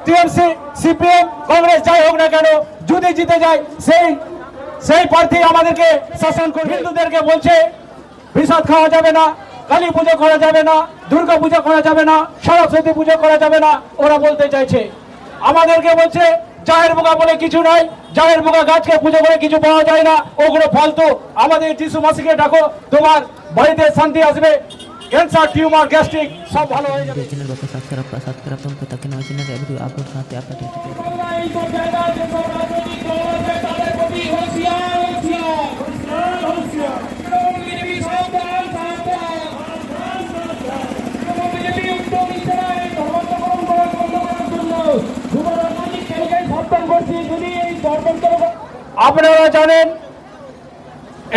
TMC CPM Congress যাই হোক না কেন যদি জিতে যায় সেই প্রার্থী আমাদেরকে শাসন করে। হিন্দুদেরকে বলছে বিষাদ খাওয়া যাবে না, কালী পুজো করা যাবে না, দুর্গা পুজো করা যাবে না, সরস্বতী পুজো করা যাবে না, ওরা বলতে চাইছে। আমাদেরকে বলছে চায়ের বোকা বলে কিছু নয়, চায়ের বোকা গাছকে পুজো করে কিছু পাওয়া যায় না, ওগুলো ফালতু। আমাদের যিশু মাসিকে ডাকো, তোমার বাড়িতে শান্তি আসবে, कैंसर ट्यूमर गैस्ट्रिक सब ভালো হয়ে যাবে। चैनल को सब्सक्राइब तुमको ताकि नए चैनल के वीडियो अपलोड करते आप तक আপনারা জানেন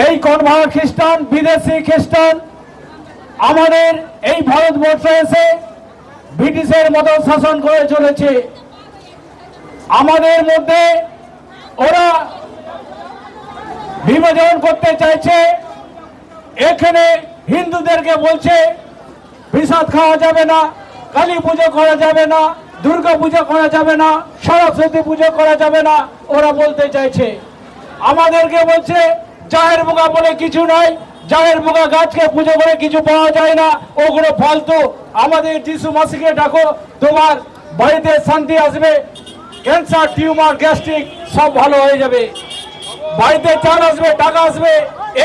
এই কনভার্ট খ্রিস্টান বিদেশি খ্রিস্টান আমাদের এই ভারতবর্ষে এসে ব্রিটিশের মতো শাসন করে চলেছে। আমাদের মধ্যে ওরা বিভাজন করতে চাইছে। এখানে হিন্দুদেরকে বলছে বিষাদ খাওয়া যাবে না, কালী পুজো করা যাবে না, দুর্গা পুজো করা যাবে না, সরস্বতী পুজো করা যাবে না, ওরা বলতে চাইছে। আমাদেরকে বলছে চায়ের বোকা বলে কিছু নয়, চায়ের বোকা গাছকে পুজো করে কিছু পাওয়া যায় না, ওগুলো ফালতু। আমাদের যিশু মাসিকে ডাকো, তোমার বাড়িতে শান্তি আসবে, ক্যান্সার টিউমার গ্যাস্ট্রিক সব ভালো হয়ে যাবে, বাড়িতে চাল আসবে, টাকা আসবে।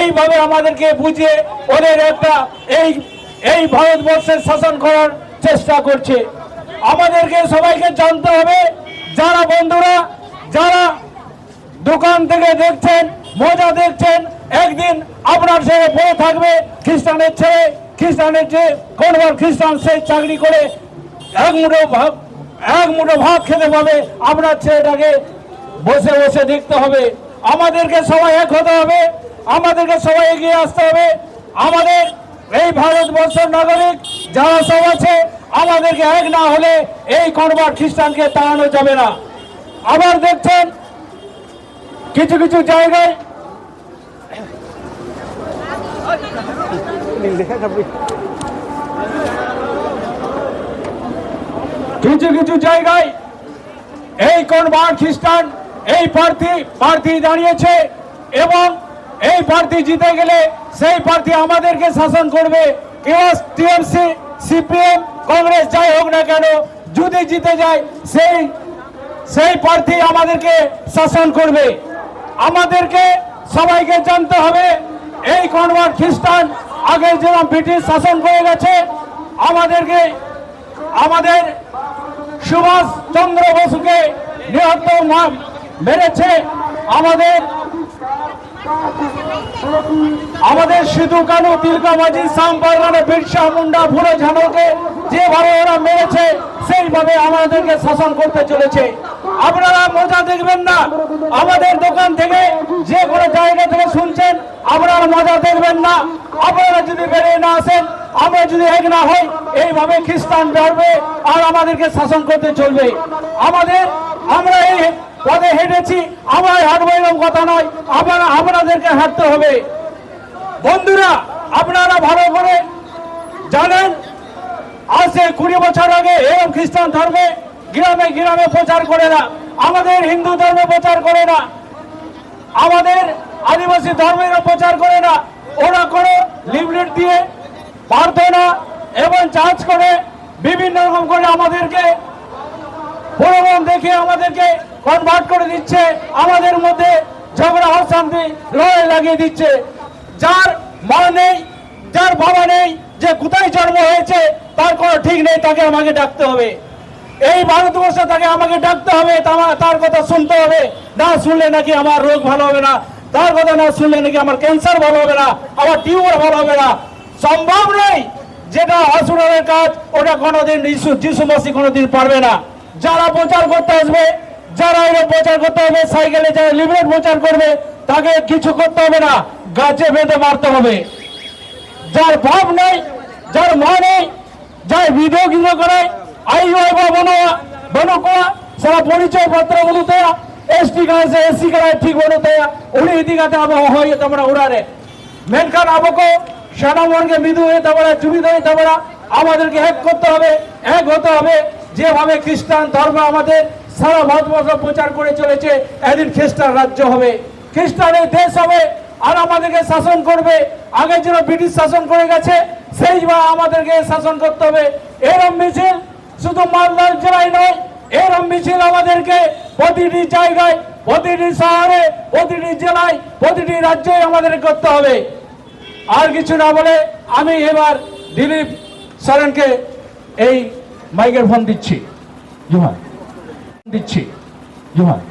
এইভাবে আমাদেরকে বুঝিয়ে ওদের একটা এই ভারতবর্ষের শাসন করার চেষ্টা করছে। আমাদেরকে সবাইকে জানতে হবে, যারা বন্ধুরা যারা দোকান থেকে দেখছেন মজা দেখছেন, একদিন আপনার ছেলে পড়ে থাকবে খ্রিস্টানের চেয়ে কনভার্ট খ্রিস্টান সেই চাকরি করে এক মুঠো ভাত খেতে পাবে, আপনার ছেলেটাকে বসে বসে দেখতে হবে। আমাদেরকে সবাই এক হতে হবে, আমাদেরকে সবাই এগিয়ে আসতে হবে। আমাদের এই ভারতবর্ষের নাগরিক যারা সব আছে, আমাদেরকে এক না হলে এই কনভার্ট খ্রিস্টানকে তাড়ানো যাবে না। আবার দেখছেন কিছু কিছু জায়গায় এই কনভার্ট খ্রিস্টান এই প্রার্থী দাঁড়িয়েছে এবং এই প্রার্থী জিতে গেলে সেই প্রার্থী আমাদেরকে শাসন করবে। টিএমসি সিপিএম কংগ্রেস যাই হোক না কেন যদি জিতে যায় সেই প্রার্থী আমাদেরকে শাসন করবে। আমাদেরকে সবাইকে জানতে হবে এই কনভার্ট খ্রিস্টান আগে যেরকম ব্রিটিশ শাসন করে গেছে, আমাদের সুভাষ চন্দ্র বসুকে নিহত মেরেছে, আমাদের সিধু কানু তিলকা মাঝি শ্যাম পারগানে বিরসা মুন্ডা ভুলে ঝানোকে যেভাবে ওরা মেরেছে সেইভাবে আমাদেরকে শাসন করতে চলেছে। আপনারা মজা দেখবেন না, আমাদের দোকান থেকে যে কোনো জায়গা থেকে শুনছেন, আপনারা মজা দেখবেন না। আপনারা যদি বেরিয়ে না আসেন, আমরা যদি এক না হই, এইভাবে খ্রিস্টান বেরবে আর আমাদেরকে শাসন করতে চলবে। আমরা এই পদে হেঁটেছি, আমরা হাঁটবো এরকম কথা নয়, আপনাদেরকে হাঁটতে হবে। বন্ধুরা, আপনারা ভালো করে জানেন আজ 20 বছর আগে এরকম খ্রিস্টান ধর্মে গ্রামে গ্রামে প্রচার করে না, আমাদের হিন্দু ধর্মে প্রচার করে না, আমাদের আদিবাসী ধর্মের প্রচার করে না। ওরা করে লিফলেট দিয়ে প্রার্থনা এবং চার্জ করে বিভিন্ন রকম করে আমাদেরকে প্রলোভন দেখে আমাদেরকে কনভার্ট করে দিচ্ছে, আমাদের মধ্যে ঝগড়া অশান্তি লড়াই লাগিয়ে দিচ্ছে। যার মা নেই, যার বাবা নেই, যে কোথায় জন্ম হয়েছে তার কোনো ঠিক নেই, তাকে আমাকে ডাকতে হবে। এই ভারতবর্ষে তাকে আমাকে ডাকতে হবে, তার কথা শুনতে হবে। না শুনলে নাকি আমার রোগ ভালো হবে না, তার কথা না শুনলে নাকি আমার ক্যান্সার ভালো হবে না, আমার টিউমার ভালো হবে না। সম্ভব নেই, যেটা আসুরের কাজ ওটা কোনোদিন যিশু মাসি কোনোদিন পারবে না। যারা প্রচার করতে আসবে, যারা এটা প্রচার করতে হবে, সাইকেলে যারা লিফলেট প্রচার করবে, তাকে কিছু করতে হবে না, গাছে বেঁধে মারতে হবে। যার ভাব নেই, যার মা নেই, যার ভিডিও কিনো করায় বনোয়া সারা পরিচয় পত্রগুলো দেয়া एसटी का से एससी का ठीक होने तया उन्हें इति का अब हो ये तबड़ा उड़ारे मेनखान अब को शाना मन के मिदु है तबड़ा चुबी दे तबड़ा আমাদেরকে এক করতে হবে, এক হতে হবে। যেভাবে খ্রিস্টান ধর্ম আমাদের সারা ভারতবর্ষ প্রচার করে চলেছে, একদিন খ্রিস্টান রাজ্য হবে, খ্রিস্টানের দেশ হবে, আর আমাদেরকে শাসন করবে। আগে যেন ব্রিটিশ শাসন করে গেছে সেইভাবে আমাদেরকে শাসন করতে হবে। এরম মিছিল শুধু মালদার জেলায় নয়, এরম মিছিল আমাদেরকে প্রতিটি জায়গায়, প্রতিটি শহরে, প্রতিটি জেলায়, প্রতিটি রাজ্যে আমাদের করতে হবে। আর কিছু না বলে আমি এবার দিলীপ সরেনকে এই মাইক্রোফোন দিচ্ছি। জোহার দিচ্ছি, জোহার।